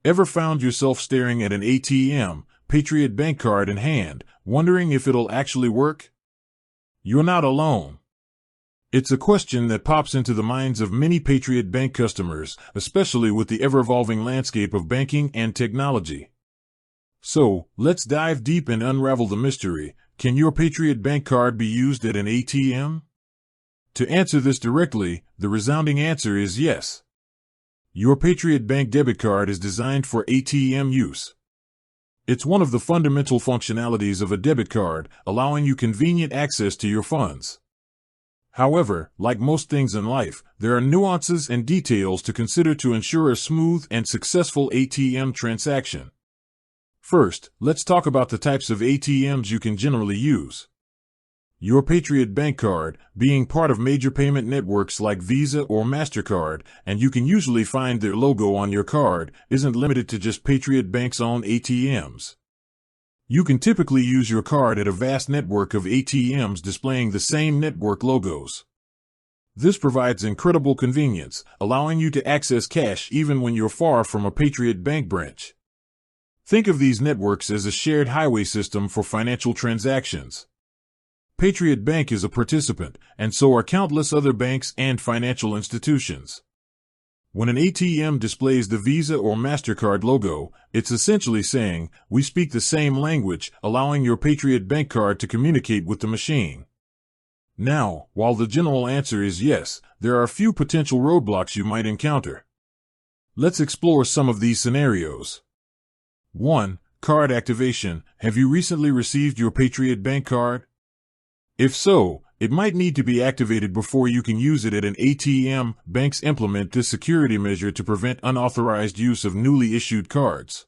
Ever found yourself staring at an ATM, Patriot Bank card in hand, wondering if it'll actually work? You're not alone. It's a question that pops into the minds of many Patriot Bank customers, especially with the ever-evolving landscape of banking and technology. So, let's dive deep and unravel the mystery. Can your Patriot Bank card be used at an ATM? To answer this directly, the resounding answer is yes. Your Patriot Bank debit card is designed for ATM use. It's one of the fundamental functionalities of a debit card, allowing you convenient access to your funds. However, like most things in life, there are nuances and details to consider to ensure a smooth and successful ATM transaction. First, let's talk about the types of ATMs you can generally use. Your Patriot Bank card, being part of major payment networks like Visa or MasterCard, and you can usually find their logo on your card, isn't limited to just Patriot Bank's own ATMs. You can typically use your card at a vast network of ATMs displaying the same network logos. This provides incredible convenience, allowing you to access cash even when you're far from a Patriot Bank branch. Think of these networks as a shared highway system for financial transactions. Patriot Bank is a participant, and so are countless other banks and financial institutions. When an ATM displays the Visa or MasterCard logo, it's essentially saying, "We speak the same language," allowing your Patriot Bank card to communicate with the machine. Now, while the general answer is yes, there are a few potential roadblocks you might encounter. Let's explore some of these scenarios. 1. Card activation. Have you recently received your Patriot Bank card? If so, it might need to be activated before you can use it at an ATM. Banks implement this security measure to prevent unauthorized use of newly issued cards.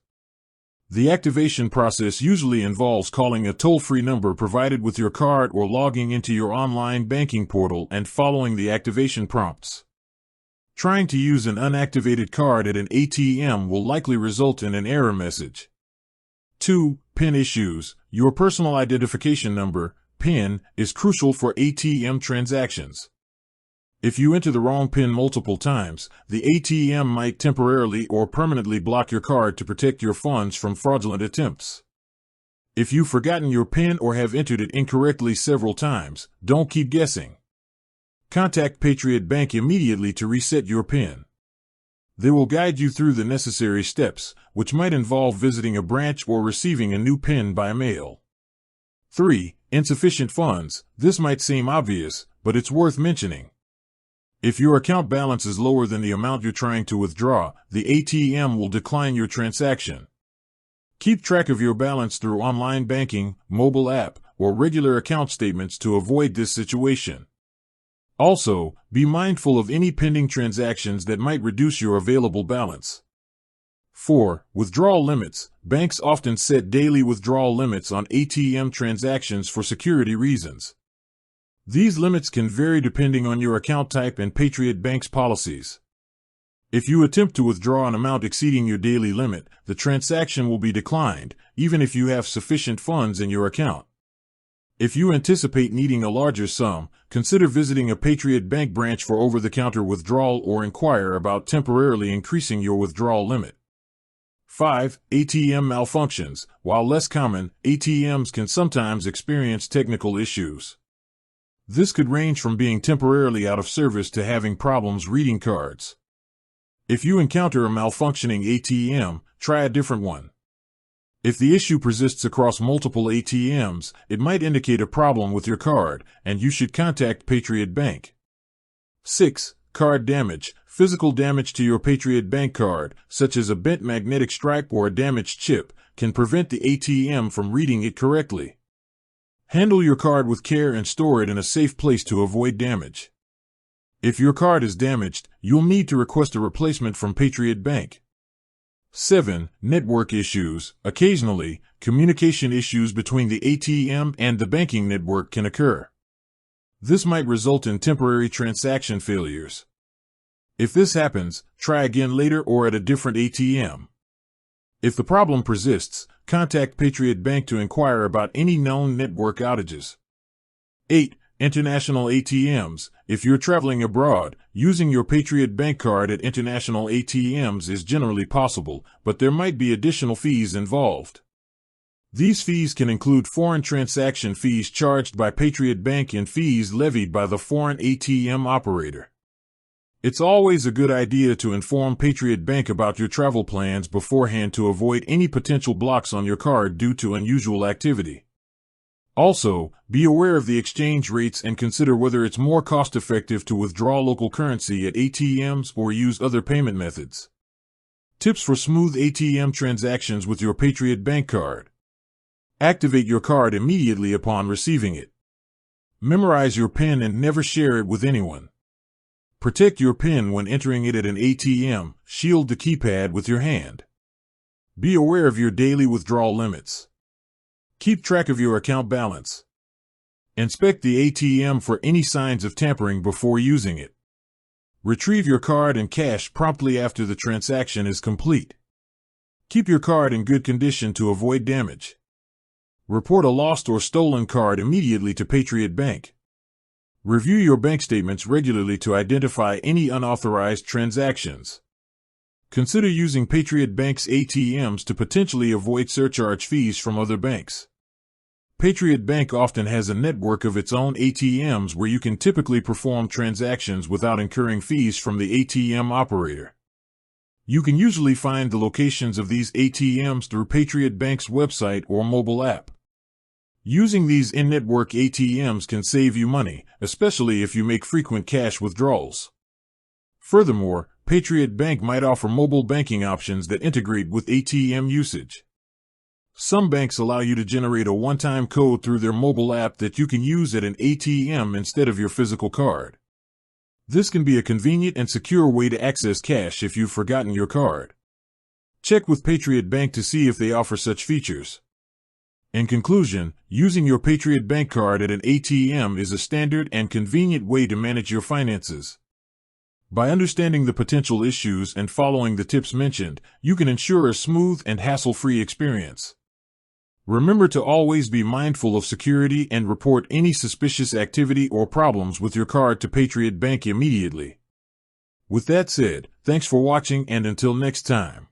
The activation process usually involves calling a toll-free number provided with your card or logging into your online banking portal and following the activation prompts. Trying to use an unactivated card at an ATM will likely result in an error message. 2. PIN issues. Your personal identification number, PIN, is crucial for ATM transactions. If you enter the wrong PIN multiple times, the ATM might temporarily or permanently block your card to protect your funds from fraudulent attempts. If you've forgotten your PIN or have entered it incorrectly several times, don't keep guessing. Contact Patriot Bank immediately to reset your PIN. They will guide you through the necessary steps, which might involve visiting a branch or receiving a new PIN by mail. 3. Insufficient funds. This might seem obvious, but it's worth mentioning. If your account balance is lower than the amount you're trying to withdraw, the ATM will decline your transaction. Keep track of your balance through online banking, mobile app, or regular account statements to avoid this situation. Also, be mindful of any pending transactions that might reduce your available balance. 4. Withdrawal limits. Banks often set daily withdrawal limits on ATM transactions for security reasons. These limits can vary depending on your account type and Patriot Bank's policies. If you attempt to withdraw an amount exceeding your daily limit, the transaction will be declined, even if you have sufficient funds in your account. If you anticipate needing a larger sum, consider visiting a Patriot Bank branch for over-the-counter withdrawal or inquire about temporarily increasing your withdrawal limit. 5. ATM malfunctions. While less common, ATMs can sometimes experience technical issues. This could range from being temporarily out of service to having problems reading cards. If you encounter a malfunctioning ATM, try a different one. If the issue persists across multiple ATMs, it might indicate a problem with your card, and you should contact Patriot Bank. 6. Card damage. Physical damage to your Patriot Bank card, such as a bent magnetic stripe or a damaged chip, can prevent the ATM from reading it correctly. Handle your card with care and store it in a safe place to avoid damage. If your card is damaged, you'll need to request a replacement from Patriot Bank. 7. Network issues. Occasionally, communication issues between the ATM and the banking network can occur. This might result in temporary transaction failures. If this happens, try again later or at a different ATM. If the problem persists, contact Patriot Bank to inquire about any known network outages. 8. International ATMs. If you're traveling abroad, using your Patriot Bank card at international ATMs is generally possible, but there might be additional fees involved. These fees can include foreign transaction fees charged by Patriot Bank and fees levied by the foreign ATM operator. It's always a good idea to inform Patriot Bank about your travel plans beforehand to avoid any potential blocks on your card due to unusual activity. Also, be aware of the exchange rates and consider whether it's more cost-effective to withdraw local currency at ATMs or use other payment methods. Tips for smooth ATM transactions with your Patriot Bank card. Activate your card immediately upon receiving it. Memorize your PIN and never share it with anyone. Protect your PIN when entering it at an ATM. Shield the keypad with your hand. Be aware of your daily withdrawal limits. Keep track of your account balance. Inspect the ATM for any signs of tampering before using it. Retrieve your card and cash promptly after the transaction is complete. Keep your card in good condition to avoid damage. Report a lost or stolen card immediately to Patriot Bank. Review your bank statements regularly to identify any unauthorized transactions. Consider using Patriot Bank's ATMs to potentially avoid surcharge fees from other banks. Patriot Bank often has a network of its own ATMs where you can typically perform transactions without incurring fees from the ATM operator. You can usually find the locations of these ATMs through Patriot Bank's website or mobile app. Using these in-network ATMs can save you money, especially if you make frequent cash withdrawals. Furthermore, Patriot Bank might offer mobile banking options that integrate with ATM usage. Some banks allow you to generate a one-time code through their mobile app that you can use at an ATM instead of your physical card. This can be a convenient and secure way to access cash if you've forgotten your card. Check with Patriot Bank to see if they offer such features. In conclusion, using your Patriot Bank card at an ATM is a standard and convenient way to manage your finances. By understanding the potential issues and following the tips mentioned, you can ensure a smooth and hassle-free experience. Remember to always be mindful of security and report any suspicious activity or problems with your card to Patriot Bank immediately. With that said, thanks for watching and until next time.